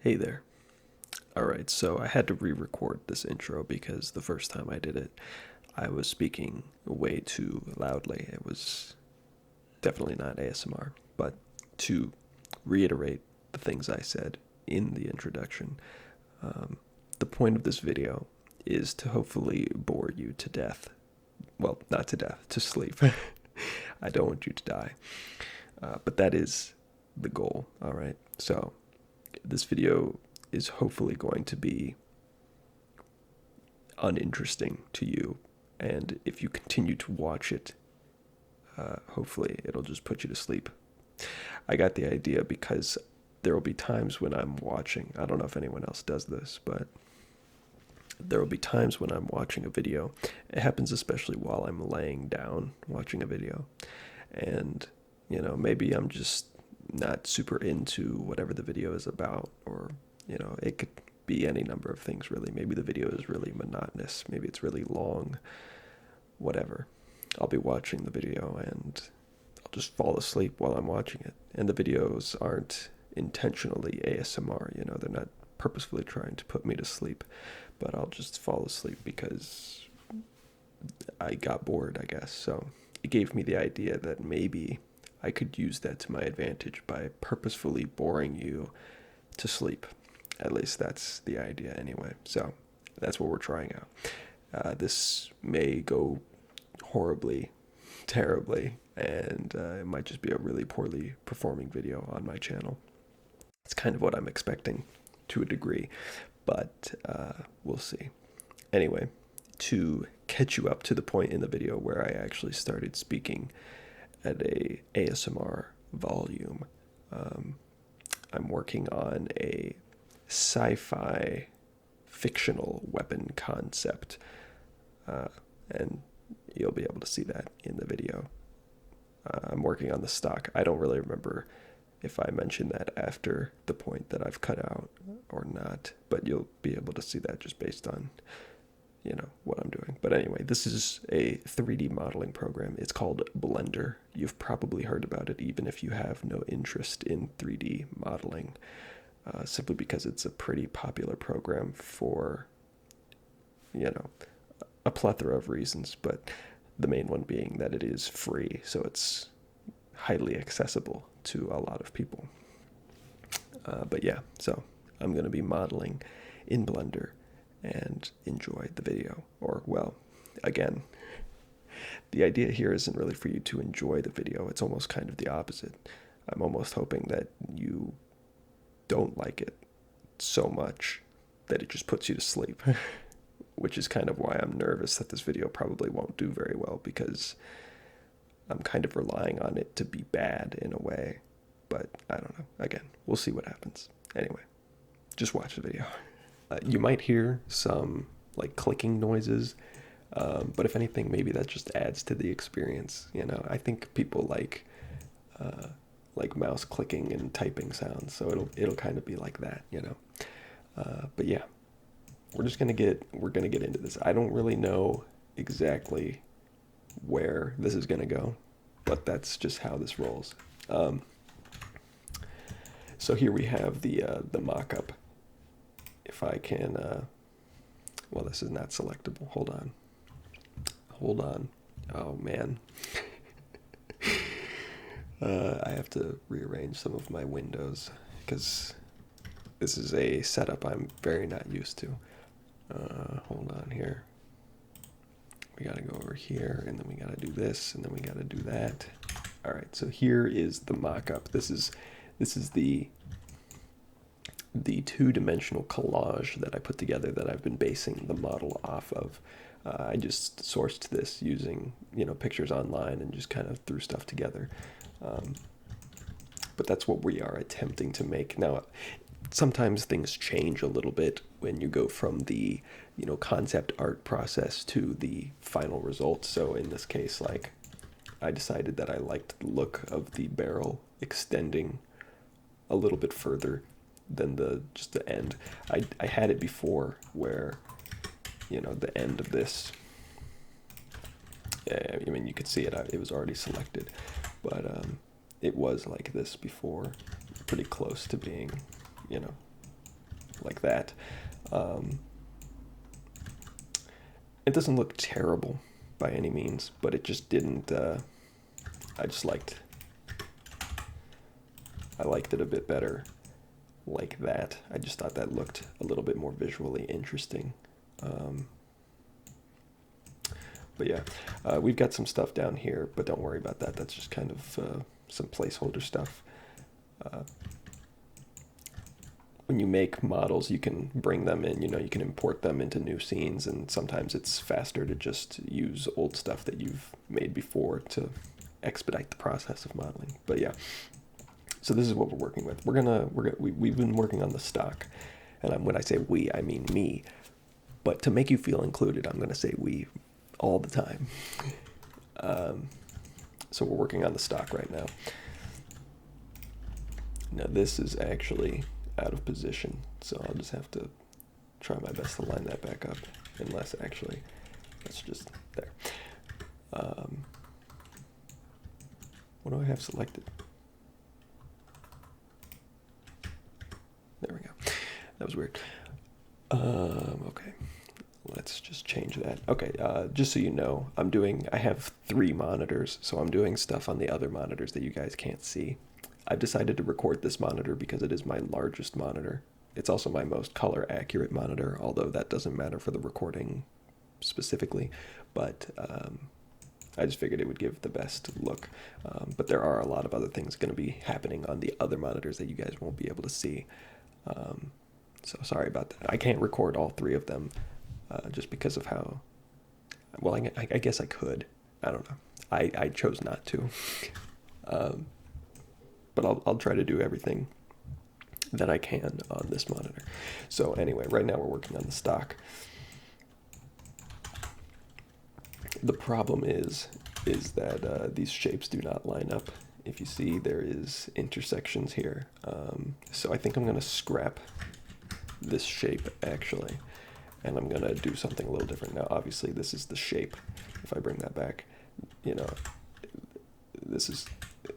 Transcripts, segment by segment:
Hey there. Alright, so I had to re record this intro because the first time I did it, I was speaking way too loudly. It was definitely not ASMR. But to reiterate the things I said in the introduction, um, the point of this video is to hopefully bore you to death. Well, not to death, to sleep. I don't want you to die. But that is the goal, alright? So, this video is hopefully going to be uninteresting to you, and if you continue to watch it, hopefully it'll just put you to sleep. I got the idea because there will be times when I'm watching, I don't know if anyone else does this, but there will be times when I'm watching a video. It happens especially while I'm laying down watching a video, and maybe I'm just not super into whatever the video is about, or it could be any number of things really. Maybe the video is really monotonous, maybe it's really long, whatever. I'll be watching the video and I'll just fall asleep while I'm watching it. And the videos aren't intentionally ASMR, they're not purposefully trying to put me to sleep, but I'll just fall asleep because I got bored, I guess. So it gave me the idea that maybe I could use that to my advantage by purposefully boring you to sleep. At least that's the idea anyway. So that's what we're trying out. This may go horribly, terribly, and it might just be a really poorly performing video on my channel. It's kind of what I'm expecting to a degree, but we'll see. Anyway, to catch you up to the point in the video where I actually started speaking at a ASMR volume, I'm working on a sci-fi fictional weapon concept, and you'll be able to see that in the video. I'm working on the stock. I don't really remember if I mentioned that after the point that I've cut out or not, but you'll be able to see that just based on what I'm doing. But anyway, this is a 3D modeling program. It's called Blender. You've probably heard about it even if you have no interest in 3D modeling, simply because it's a pretty popular program for a plethora of reasons, but the main one being that it is free, so it's highly accessible to a lot of people. But yeah, so I'm going to be modeling in Blender, and enjoy the video. Or, well, again, the idea here isn't really for you to enjoy the video. It's almost kind of the opposite. I'm almost hoping that you don't like it so much that it just puts you to sleep, which is kind of why I'm nervous that this video probably won't do very well, because I'm kind of relying on it to be bad in a way. But I don't know. Again, we'll see what happens. Anyway, just watch the video. You might hear some clicking noises, but if anything, maybe that just adds to the experience. I think people like mouse clicking and typing sounds, so it'll kind of be like that. But yeah, we're gonna get into this. I don't really know exactly where this is gonna go, but that's just how this rolls. So here we have the mock-up. If I can, well, this is not selectable. Hold on. Oh man. I have to rearrange some of my windows because this is a setup I'm very not used to. Hold on here. We gotta go over here, and then we gotta do this, and then we gotta do that. All right, so here is the mock-up. This is the two-dimensional collage that I put together that I've been basing the model off of. I just sourced this using pictures online and just kind of threw stuff together. But that's what we are attempting to make. Now, sometimes things change a little bit when you go from the concept art process to the final result. So in this case, I decided that I liked the look of the barrel extending a little bit further than just the end. I had it before where the end of this, I mean, you could see it was already selected, but it was like this before, pretty close to being like that. Um, it doesn't look terrible by any means, but it just didn't. I just liked. I liked it a bit better like that. I just thought that looked a little bit more visually interesting. Um, but yeah, we've got some stuff down here, but don't worry about that. That's just kind of some placeholder stuff. Uh, when you make models, you can bring them in, you can import them into new scenes, and sometimes it's faster to just use old stuff that you've made before to expedite the process of modeling. But yeah, so this is what we're working with. We've been working on the stock, and when I say we, I mean me. But to make you feel included, I'm gonna say we all the time. So we're working on the stock right now. Now this is actually out of position, so I'll just have to try my best to line that back up, unless actually, that's just there. What do I have selected? There we go. That was weird. Okay, let's just change that. Okay, just so you know, I have 3 monitors, so I'm doing stuff on the other monitors that you guys can't see. I've decided to record this monitor because it is my largest monitor. It's also my most color accurate monitor, although that doesn't matter for the recording specifically, but I just figured it would give the best look. But there are a lot of other things going to be happening on the other monitors that you guys won't be able to see. So sorry about that. I can't record all 3 of them just because of how, well, I guess I could. I don't know. I chose not to. But I'll try to do everything that I can on this monitor. So anyway, right now we're working on the stock. The problem is that these shapes do not line up. If you see, there is intersections here. So I think I'm going to scrap this shape actually, and I'm going to do something a little different. Now obviously this is the shape. If I bring that back,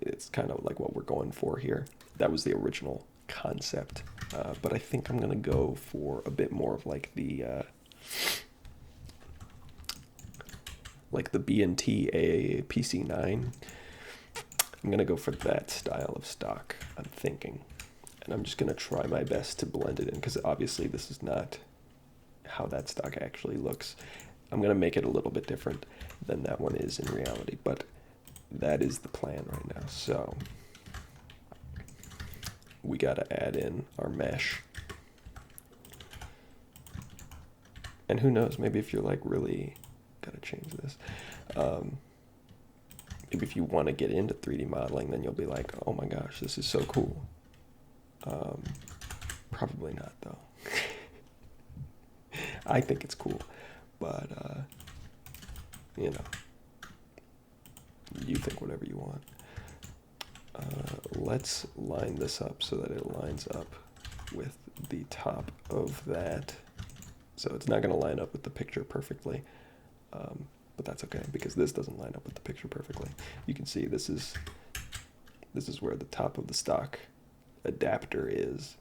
it's kind of like what we're going for here. That was the original concept, but I think I'm gonna go for a bit more of like the B&T A PC9. I'm gonna go for that style of stock, I'm thinking, and I'm just gonna try my best to blend it in, because obviously this is not how that stock actually looks. I'm gonna make it a little bit different than that one is in reality, but that is the plan right now. So we got to add in our mesh. And who knows, maybe if you're like really got to change this. Maybe if you want to get into 3D modeling, then you'll be like, oh my gosh, this is so cool. Probably not though. I think it's cool, but you think whatever you want. Let's line this up so that it lines up with the top of that. So it's not going to line up with the picture perfectly, but that's okay because this doesn't line up with the picture perfectly. You can see this is where the top of the stock adapter is,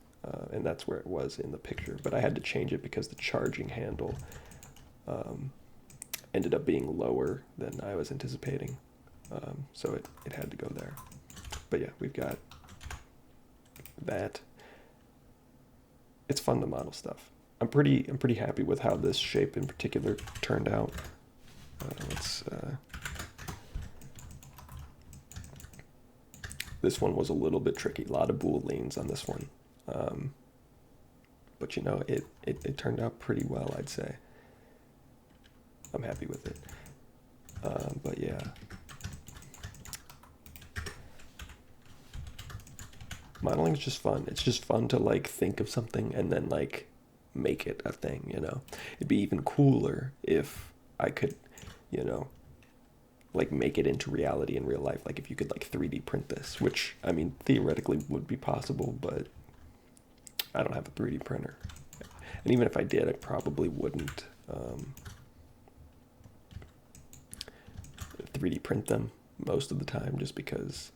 and that's where it was in the picture. But I had to change it because the charging handle ended up being lower than I was anticipating. So it had to go there. But yeah, we've got that. It's fun to model stuff. I'm pretty happy with how this shape in particular turned out. This one was a little bit tricky. A lot of booleans on this one. But it turned out pretty well, I'd say. I'm happy with it. But yeah. Modeling is just fun. It's just fun to like think of something and then like make it a thing, It'd be even cooler if I could, like make it into reality in real life. Like if you could like 3D print this, which I mean theoretically would be possible, but I don't have a 3D printer. And even if I did, I probably wouldn't 3D print them most of the time just because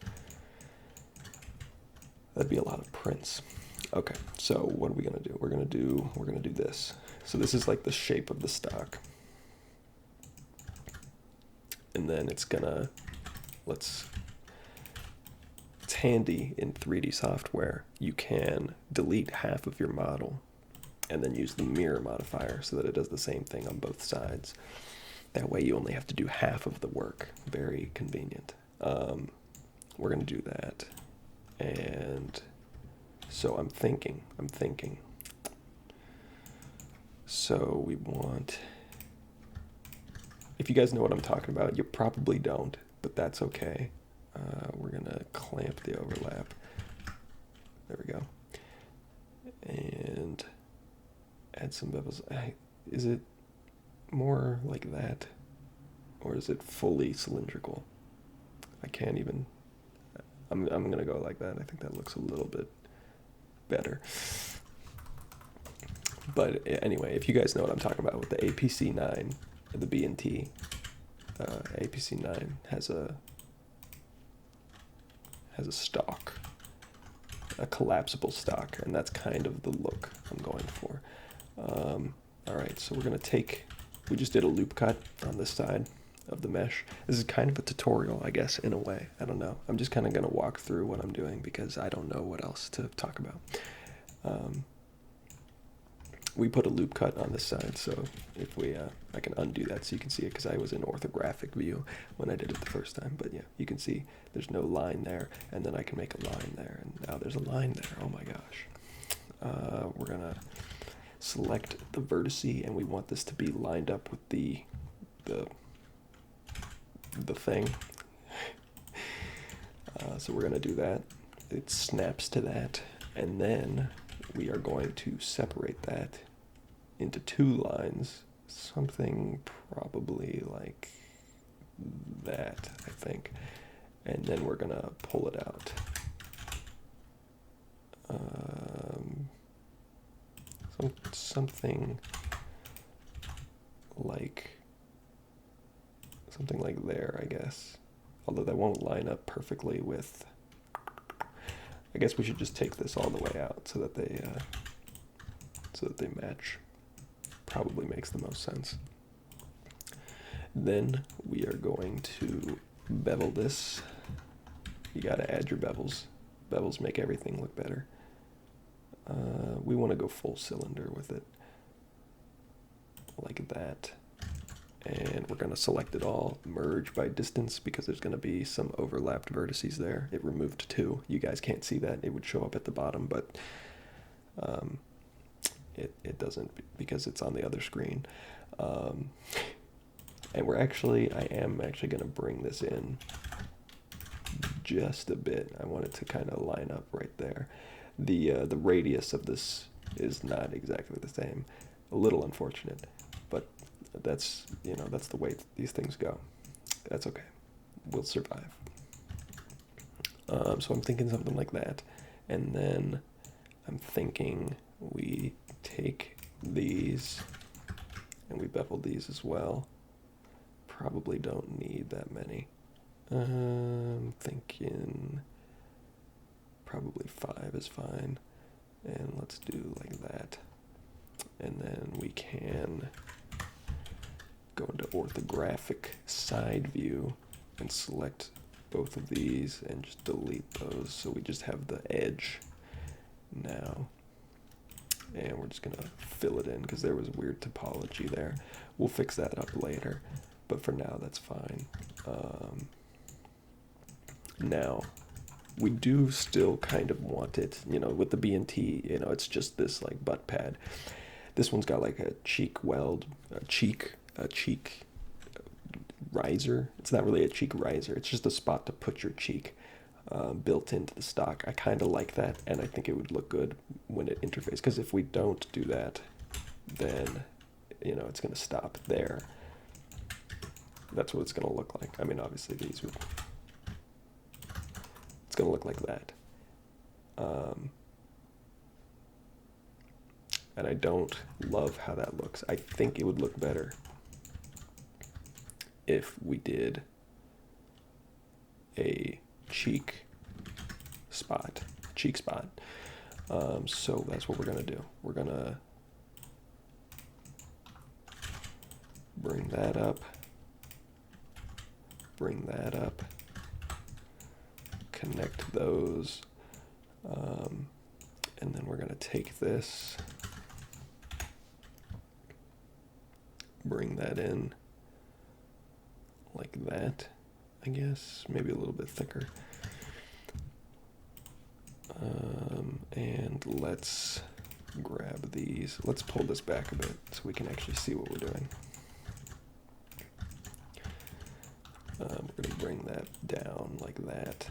that'd be a lot of prints. Okay, So what are we gonna do? We're gonna do this. So this is like the shape of the stock. And then it's handy in 3D software. You can delete half of your model and then use the mirror modifier so that it does the same thing on both sides. That way you only have to do half of the work. Very convenient. We're gonna do that. And so I'm thinking. So we want, if you guys know what I'm talking about, you probably don't, but that's okay. We're gonna clamp the overlap. There we go. And add some bevels. Is it more like that? Or is it fully cylindrical? I can't even, I'm gonna go like that. I think that looks a little bit better. But anyway, if you guys know what I'm talking about with the APC9, the B&T, APC9 has a stock, a collapsible stock, and that's kind of the look I'm going for. All right, so we're gonna we just did a loop cut on this side of the mesh. This is kind of a tutorial, I guess, in a way. I don't know. I'm just kind of gonna walk through what I'm doing because I don't know what else to talk about. We put a loop cut on this side, so if I can undo that so you can see it, because I was in orthographic view when I did it the first time. But yeah, you can see there's no line there, and then I can make a line there, and now there's a line there. Oh my gosh. We're gonna select the vertice, and we want this to be lined up with the thing. So we're gonna do that. It snaps to that, and then we are going to separate that into two lines, something probably like that, I think. And then we're gonna pull it out. Something like there, I guess. Although that won't line up perfectly with, I guess we should just take this all the way out so that they match. Probably makes the most sense. Then we are going to bevel this. You gotta add your bevels. Bevels make everything look better. We want to go full cylinder with it, like that. And we're going to select it all, merge by distance, because there's going to be some overlapped vertices there. It removed 2. You guys can't see that. It would show up at the bottom, but it doesn't because it's on the other screen. And I am actually going to bring this in just a bit. I want it to kind of line up right there. The radius of this is not exactly the same. A little unfortunate, but that's the way these things go. That's okay. We'll survive. So I'm thinking something like that, and then I'm thinking we take these and we bevel these as well. Probably don't need that many. I'm thinking probably 5 is fine, and let's do like that. And then we can go into orthographic side view and select both of these and just delete those, so we just have the edge now. And we're just gonna fill it in because there was weird topology there. We'll fix that up later, but for now that's fine. Now we do still kind of want it, with the B&T, it's just this like butt pad. This one's got like a cheek riser. It's not really a cheek riser. It's just a spot to put your cheek built into the stock. I kind of like that, and I think it would look good when it interfaces, because if we don't do that, then, it's going to stop there. That's what it's going to look like. I mean, obviously it's going to look like that. And I don't love how that looks. I think it would look better if we did a cheek spot. So that's what we're gonna do. We're gonna bring that up, connect those, and then we're gonna take this, bring that in like that, I guess, maybe a little bit thicker. And let's grab these. Let's pull this back a bit so we can actually see what we're doing. We're going to bring that down like that.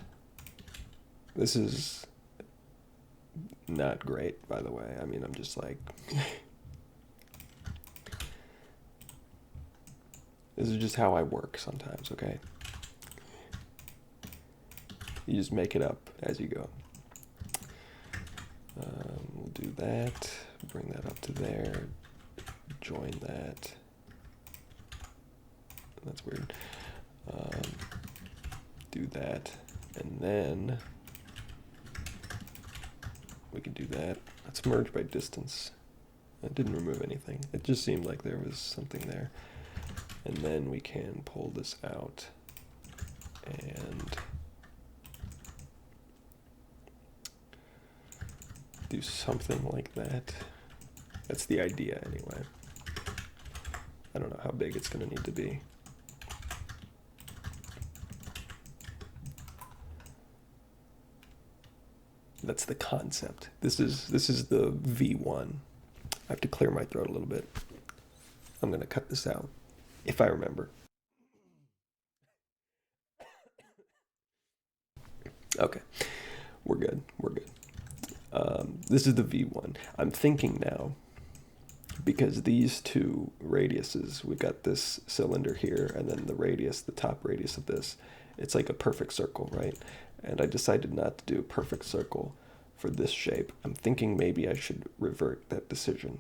This is not great, by the way. I mean, I'm just like... This is just how I work sometimes, okay? You just make it up as you go. We'll do that, bring that up to there, join that. That's weird. Do that, and then we can do that. Let's merge by distance. That didn't remove anything. It just seemed like there was something there. And then we can pull this out and do something like that. That's the idea anyway. I don't know how big it's going to need to be. That's the concept. This is the V1. I have to clear my throat a little bit. I'm going to cut this out if I remember. Okay. We're good. We're good. This is the V1. I'm thinking now, because these two radiuses, we've got this cylinder here, and then the radius, the top radius of this, it's like a perfect circle, right? And I decided not to do a perfect circle for this shape. I'm thinking maybe I should revert that decision.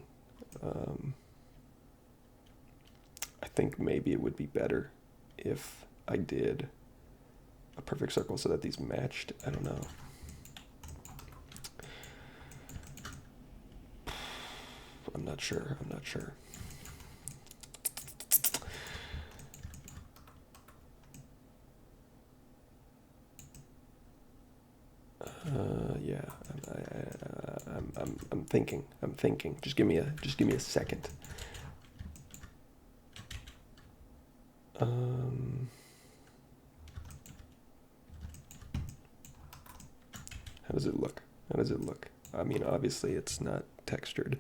I think maybe it would be better if I did a perfect circle so that these matched. I don't know. I'm not sure. I'm not sure. Yeah. I'm thinking. I'm thinking. Just give me a second. How does it look? How does it look? I mean, obviously it's not textured,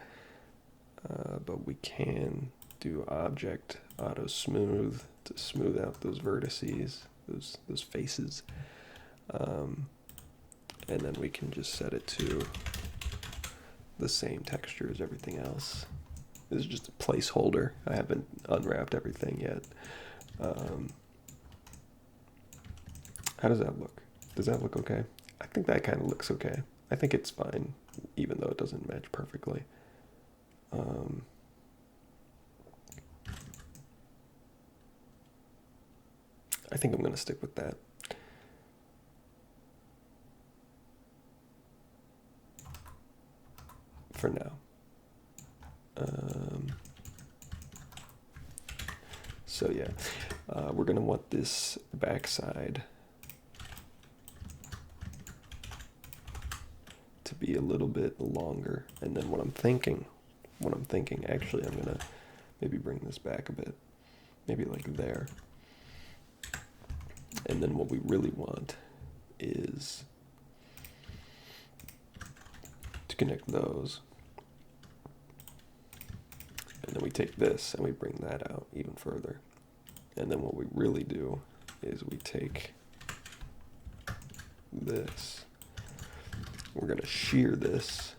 but we can do object auto smooth to smooth out those vertices, those faces, and then we can just set it to the same texture as everything else. This is just a placeholder. I haven't unwrapped everything yet. How does that look? Does that look okay? I think that kind of looks okay. I think it's fine, even though it doesn't match perfectly. I think I'm going to stick with that. For now. So yeah, we're going to want this backside to be a little bit longer. And then what I'm thinking, actually I'm going to maybe bring this back a bit, maybe like there. And then what we really want is to connect those. And then we take this and we bring that out even further. And then what we really do is we take this. We're going to shear this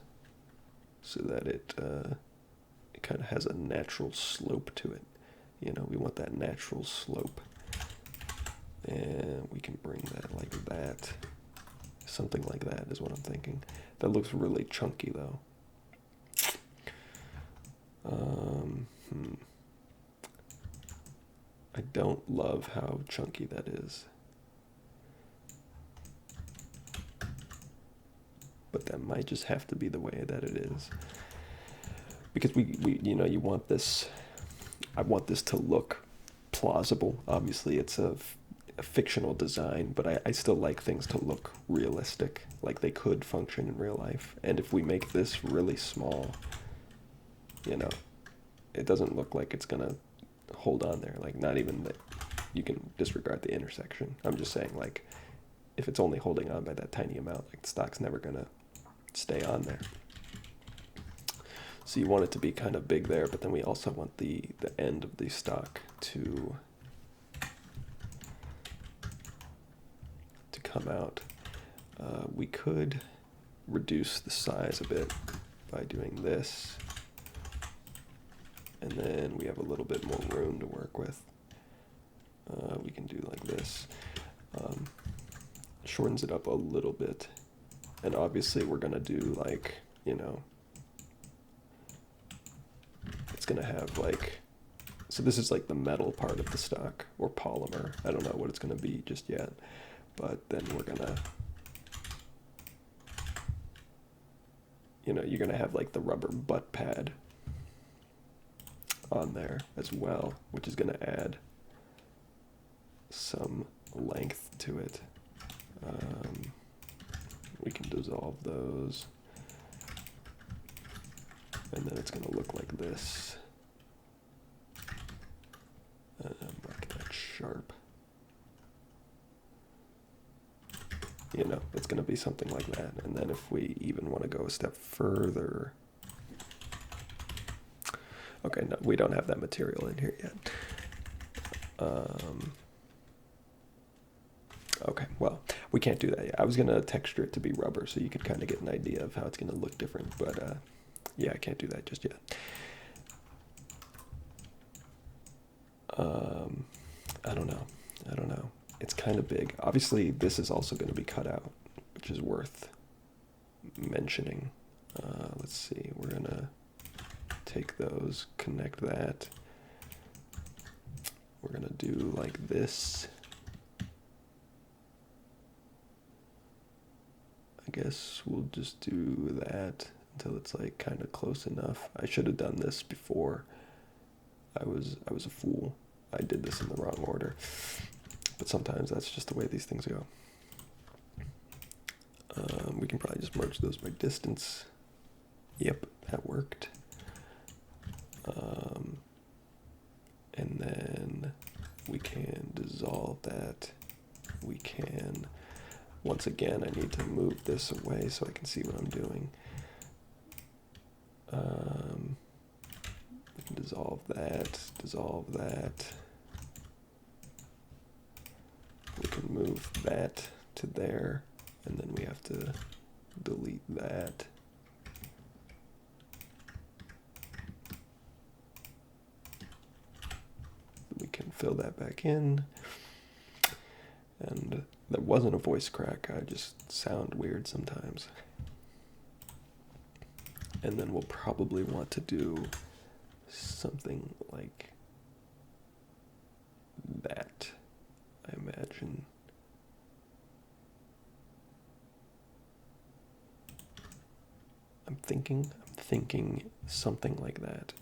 so that it kind of has a natural slope to it. You know, we want that natural slope. And we can bring that like that. Something like that is what I'm thinking. That looks really chunky though. I don't love how chunky that is. But that might just have to be the way that it is. Because you want this, I want this to look plausible. Obviously, it's a fictional design, but I still like things to look realistic, like they could function in real life. And if we make this really small, it doesn't look like it's gonna hold on there. Like, not even that. You can disregard the intersection. I'm just saying, like, if it's only holding on by that tiny amount, like, the stock's never gonna stay on there. So you want it to be kind of big there, but then we also want the end of the stock to come out. We could reduce the size a bit by doing this, and then we have a little bit more room to work with. We can do like this. Shortens it up a little bit, and obviously we're gonna do like, it's gonna have like, so this is like the metal part of the stock, or polymer. I don't know what it's gonna be just yet, but then we're gonna, you're gonna have like the rubber butt pad on there as well, which is gonna add some length to it. We can dissolve those, and then it's going to look like this. Mark that sharp. It's going to be something like that. And then if we even want to go a step further, okay, no, we don't have that material in here yet. Okay, well, we can't do that yet. I was going to texture it to be rubber so you could kind of get an idea of how it's going to look different, but yeah, I can't do that just yet. I don't know. It's kind of big. Obviously, this is also going to be cut out, which is worth mentioning. Let's see, we're going to take those, connect that. We're going to do like this. I guess we'll just do that until it's like kind of close enough. I should have done this before. I was a fool. I did this in the wrong order. But sometimes that's just the way these things go. We can probably just merge those by distance. Yep, that worked. And then we can dissolve that. We can, once again, I need to move this away so I can see what I'm doing. We can dissolve that. We can move that to there, and then we have to delete that. We can fill that back in. And that wasn't a voice crack, I just sound weird sometimes. And then we'll probably want to do something like that, I imagine. I'm thinking something like that.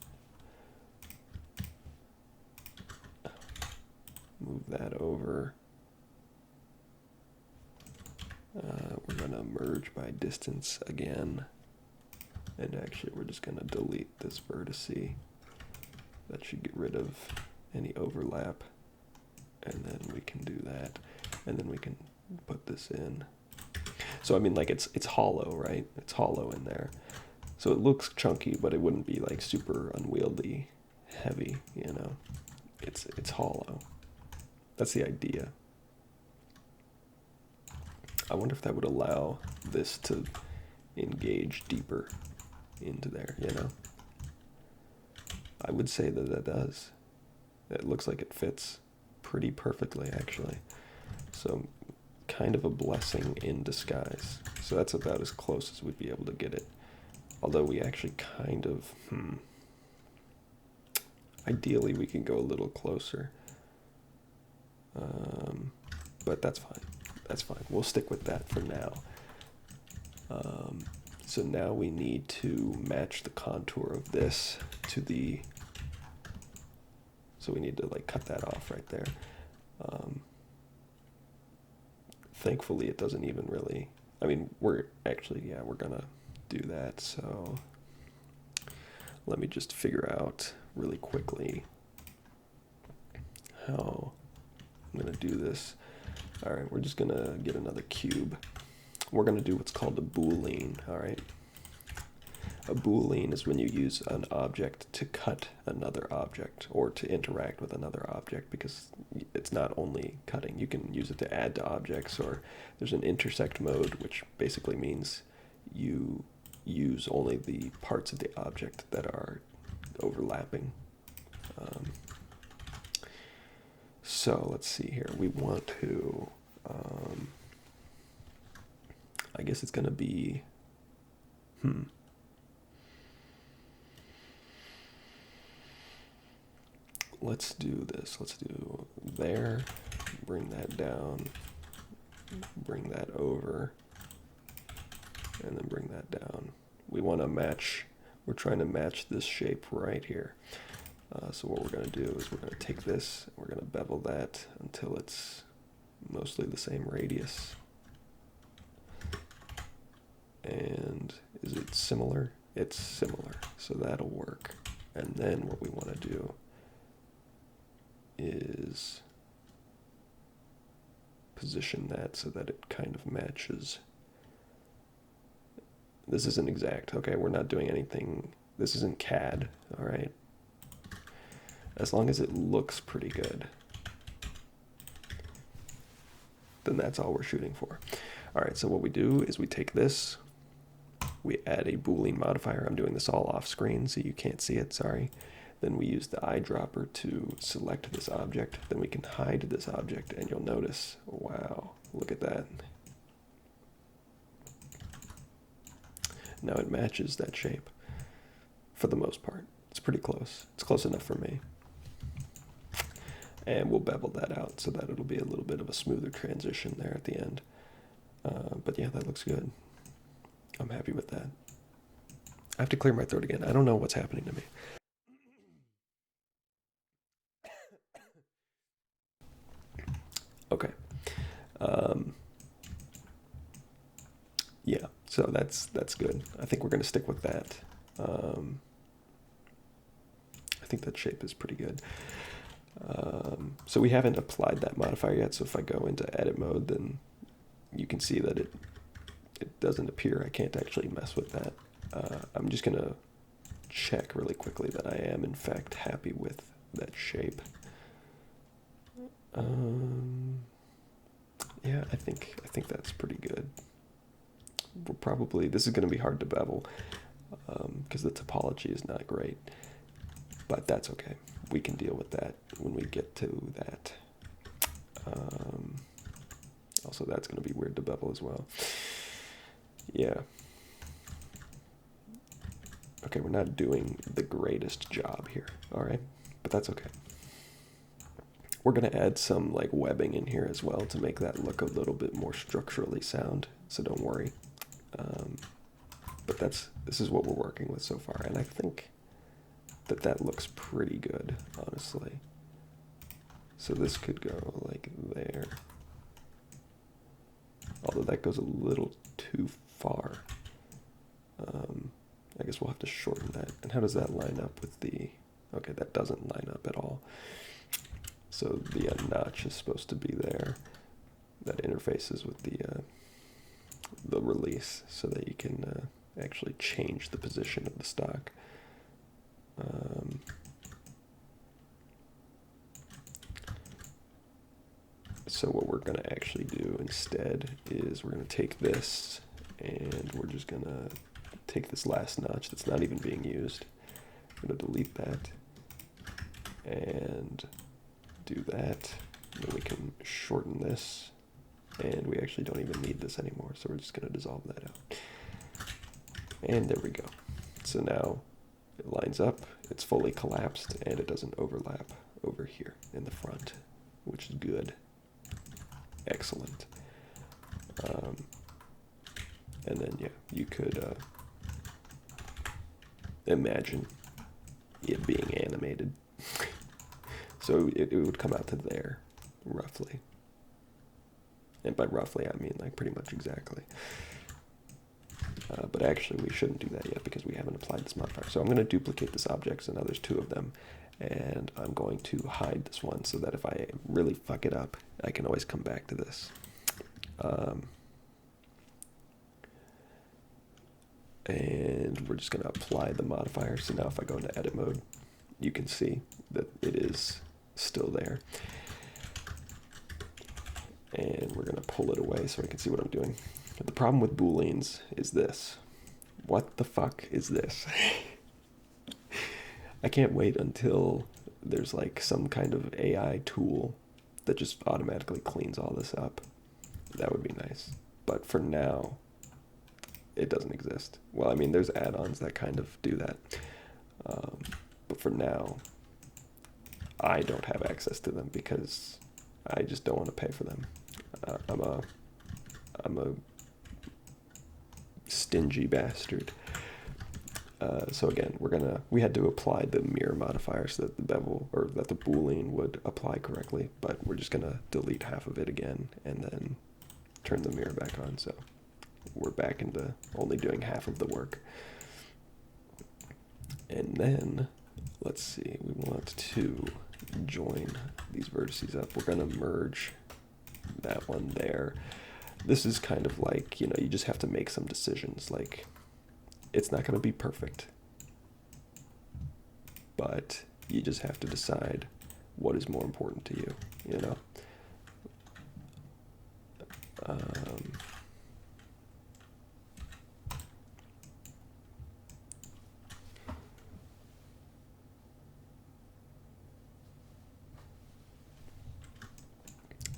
Move that over. We're gonna merge by distance again. And actually, we're just gonna delete this vertice. That should get rid of any overlap. And then we can do that. And then we can put this in. So I mean, like, it's hollow, right? It's hollow in there. So it looks chunky, but it wouldn't be like super unwieldy heavy, you know? It's hollow. That's the idea. I wonder if that would allow this to engage deeper into there, you know? I would say that that does. It looks like it fits pretty perfectly, actually. So kind of a blessing in disguise. So that's about as close as we'd be able to get it. Although we actually kind of, ideally we can go a little closer. But that's fine. That's fine. We'll stick with that for now. So now we need to match the contour of this to the, so we need to like cut that off right there. Thankfully it doesn't even really, I mean, we're actually, yeah, we're gonna do that. So let me just figure out really quickly how I'm gonna do this. All right, we're just gonna get another cube. We're gonna do what's called a boolean, all right? A boolean is when you use an object to cut another object or to interact with another object, because it's not only cutting. You can use it to add to objects, or there's an intersect mode, which basically means you use only the parts of the object that are overlapping. So let's see here. We want to, I guess it's going to be, let's do this. Let's do there, bring that down, bring that over, and then bring that down. We want to match, we're trying to match this shape right here. So what we're going to do is we're going to take this, and we're going to bevel that until it's mostly the same radius. And is it similar? It's similar, so that'll work. And then what we want to do is position that so that it kind of matches. This isn't exact. Okay, we're not doing anything. This isn't CAD, all right? As long as it looks pretty good, then that's all we're shooting for. All right, so what we do is we take this, we add a Boolean modifier. I'm doing this all off screen, so you can't see it, sorry. Then we use the eyedropper to select this object. Then we can hide this object, and you'll notice, wow, look at that. Now it matches that shape for the most part. It's pretty close. It's close enough for me. And we'll bevel that out so that it'll be a little bit of a smoother transition there at the end. But yeah, that looks good. I'm happy with that. I have to clear my throat again. I don't know what's happening to me. Okay. Yeah, so that's good. I think we're going to stick with that. I think that shape is pretty good. So we haven't applied that modifier yet, so if I go into edit mode, then you can see that it doesn't appear. I can't actually mess with that. I'm just going to check really quickly that I am in fact happy with that shape. Yeah, I think that's pretty good. We're probably, this is going to be hard to bevel because the topology is not great, but that's okay. We can deal with that when we get to that. Also, that's going to be weird to bevel as well. Yeah. Okay, we're not doing the greatest job here, all right? But that's okay. We're going to add some like webbing in here as well to make that look a little bit more structurally sound, so don't worry. But this is what we're working with so far, and I think that looks pretty good, honestly. So this could go like there. Although that goes a little too far. I guess we'll have to shorten that. And how does that line up with the... Okay, that doesn't line up at all. So the notch is supposed to be there. That interfaces with the release so that you can actually change the position of the stock. So what we're going to actually do instead is we're going to take this and we're just going to take this last notch that's not even being used. I'm going to delete that and do that. And then we can shorten this, and we actually don't even need this anymore, so we're just going to dissolve that out. And there we go. So now it lines up, it's fully collapsed, and it doesn't overlap over here in the front, which is good. Excellent. And then, yeah, you could imagine it being animated. So it would come out to there, roughly. And by roughly, I mean like pretty much exactly. But actually, we shouldn't do that yet because we haven't applied this modifier. So I'm going to duplicate this object, so now there's two of them. And I'm going to hide this one so that if I really fuck it up, I can always come back to this. And we're just going to apply the modifier. So now if I go into edit mode, you can see that it is still there. And we're going to pull it away so I can see what I'm doing. The problem with booleans is this. What the fuck is this? I can't wait until there's like some kind of AI tool that just automatically cleans all this up. That would be nice. But for now, it doesn't exist. Well, I mean, there's add-ons that kind of do that. But for now, I don't have access to them because I just don't want to pay for them. I'm a stingy bastard. So again, we had to apply the mirror modifier so that the bevel, or that the boolean would apply correctly, but we're just gonna delete half of it again and then turn the mirror back on. So we're back into only doing half of the work. And then, let's see, we want to join these vertices up. We're gonna merge that one there. This is kind of like, you just have to make some decisions. Like, it's not gonna be perfect, but you just have to decide what is more important to you,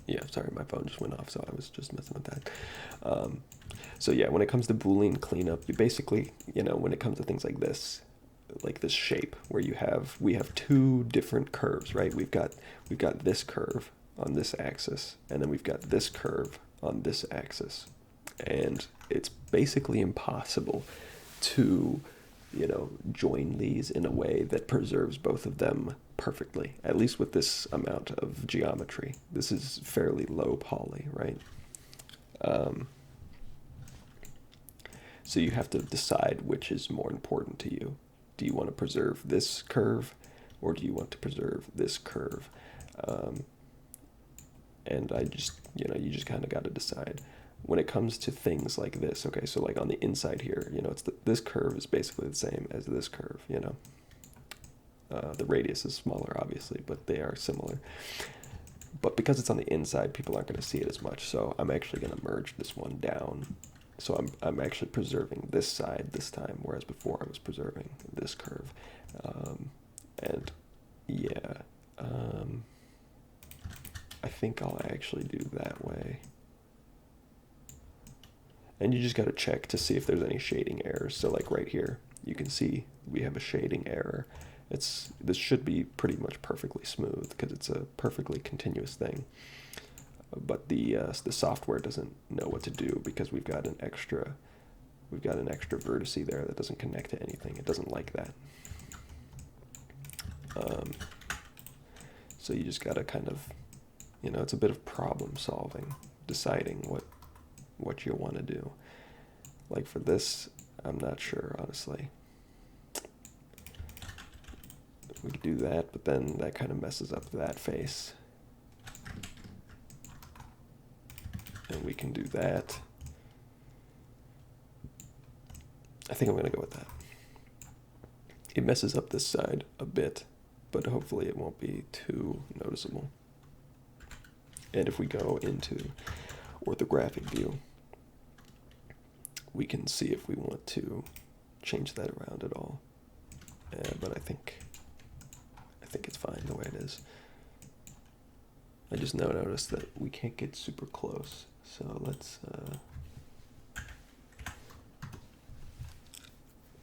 Yeah, sorry, my phone just went off, so I was just messing with that. So yeah, when it comes to Boolean cleanup, you basically, when it comes to things like this shape where we have two different curves, right? We've got this curve on this axis, and then we've got this curve on this axis. And it's basically impossible to, join these in a way that preserves both of them perfectly, at least with this amount of geometry. This is fairly low poly, right? So you have to decide which is more important to you. Do you want to preserve this curve, or do you want to preserve this curve? And you just kind of got to decide. When it comes to things like this, okay, so like on the inside here, this curve is basically the same as this curve, the radius is smaller, obviously, but they are similar. But because it's on the inside, people aren't going to see it as much, so I'm actually going to merge this one down. So I'm actually preserving this side this time, whereas before I was preserving this curve. And yeah, I think I'll actually do that way. And you just got to check to see if there's any shading errors. So like right here, you can see we have a shading error. This should be pretty much perfectly smooth because it's a perfectly continuous thing. But the software doesn't know what to do because we've got an extra vertice there that doesn't connect to anything. It doesn't like that. So you just got to kind of, it's a bit of problem solving, deciding what you want to do. Like for this, I'm not sure, honestly. We could do that, but then that kind of messes up that face. And we can do that. I think I'm going to go with that. It messes up this side a bit, but hopefully it won't be too noticeable. And if we go into orthographic view, we can see if we want to change that around at all. But I think it's fine the way it is. I just now noticed that we can't get super close, so let's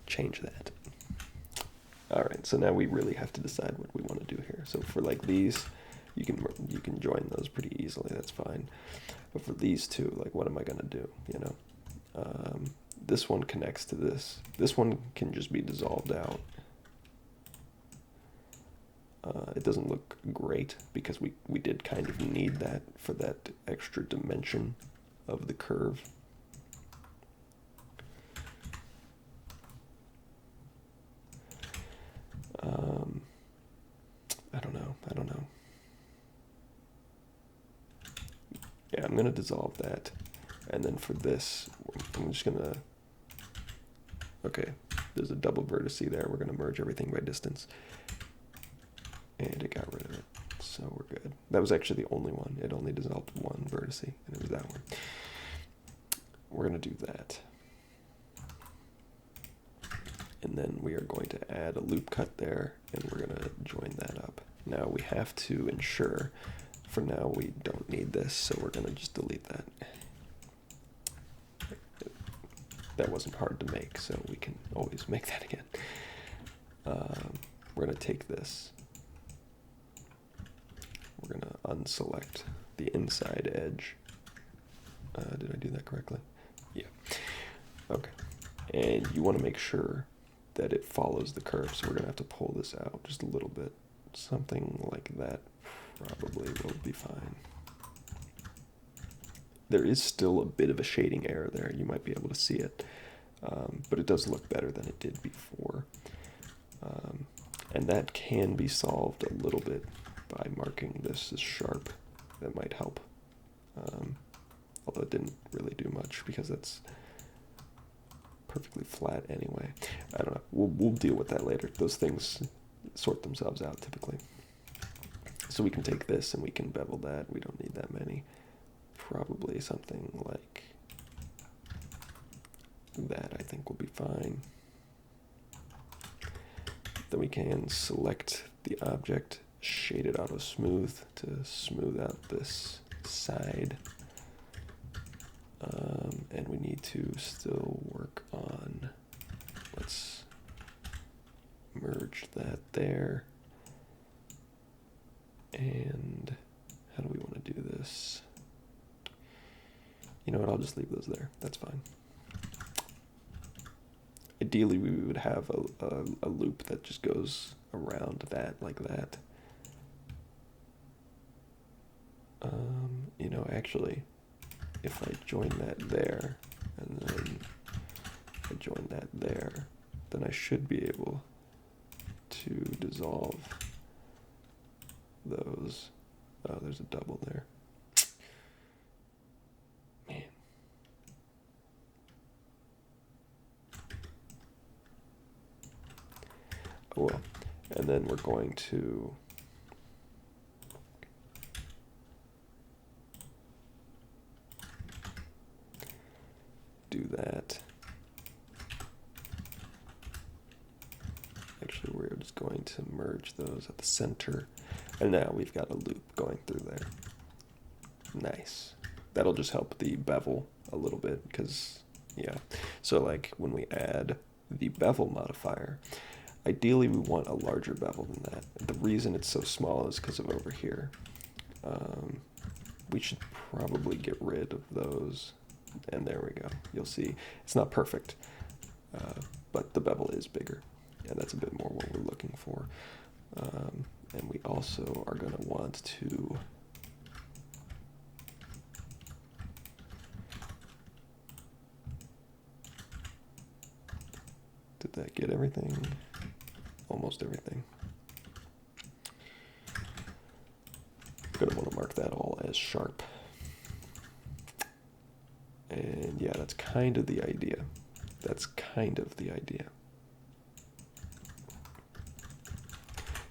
change that. All right, so now we really have to decide what we want to do here. So for like these, you can join those pretty easily. That's fine. But for these two, like, what am I gonna do? this one connects to this. This one can just be dissolved out. It doesn't look great because we did kind of need that for that extra dimension of the curve. I don't know. Yeah, I'm gonna dissolve that. And then for this, I'm just gonna, okay, there's a double vertex there. We're gonna merge everything by distance. And it got rid of it, so we're good. That was actually the only one. It only dissolved one vertex, and it was that one. We're gonna do that. And then we are going to add a loop cut there, and we're gonna join that up. Now we have to ensure, for now we don't need this, so we're gonna just delete that. That wasn't hard to make, so we can always make that again. We're gonna take this. We're gonna unselect the inside edge. Did I do that correctly? Yeah. Okay. And you want to make sure that it follows the curve, so we're gonna have to pull this out just a little bit. Something like that probably will be fine. There is still a bit of a shading error there. You might be able to see it, but it does look better than it did before. And that can be solved a little bit by marking this as sharp. That might help. Although it didn't really do much because that's perfectly flat anyway. I don't know. We'll deal with that later. Those things sort themselves out typically. So we can take this and we can bevel that. We don't need that many. Probably something like that, I think, will be fine. Then we can select the object, shade it auto smooth to smooth out this side. And we need to still work on, let's merge that there. And how do we want to do this? You know what, I'll just leave those there. That's fine. Ideally, we would have a loop that just goes around that like that. You know, actually, if I join that there, and then I join that there, then I should be able to dissolve those. Oh, there's a double there. Man. Oh well. And then we're going to do that. Actually, we're just going to merge those at the center. And now we've got a loop going through there. Nice. That'll just help the bevel a little bit because, yeah. So like when we add the bevel modifier, ideally we want a larger bevel than that. The reason it's so small is because of over here. We should probably get rid of those. And there we go. You'll see it's not perfect, but the bevel is bigger. And that's a bit more what we're looking for. And we also are going to want to did that get everything? Almost everything. Going to want to mark that all as sharp. And yeah, that's kind of the idea. That's kind of the idea.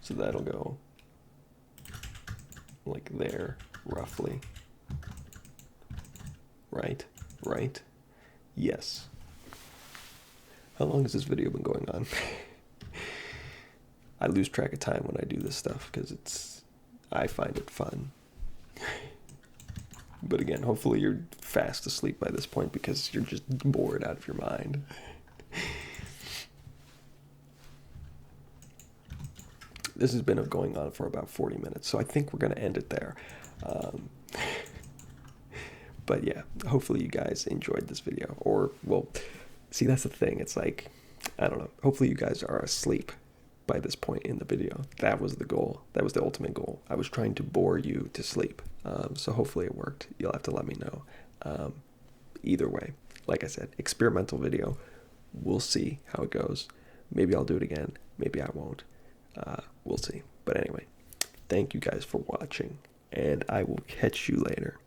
So that'll go like there, roughly. Right? Right? Yes. How long has this video been going on? I lose track of time when I do this stuff because I find it fun. But again, hopefully you're fast asleep by this point because you're just bored out of your mind. This has been going on for about 40 minutes, so I think we're going to end it there. But yeah, hopefully you guys enjoyed this video, or, well, See, that's the thing. It's like, I don't know. Hopefully you guys are asleep by this point in the video. That was the goal. That was the ultimate goal. I was trying to bore you to sleep. So hopefully it worked. You'll have to let me know. Either way, like I said, experimental video. We'll see how it goes. Maybe I'll do it again. Maybe I won't. We'll see. But anyway, thank you guys for watching, and I will catch you later.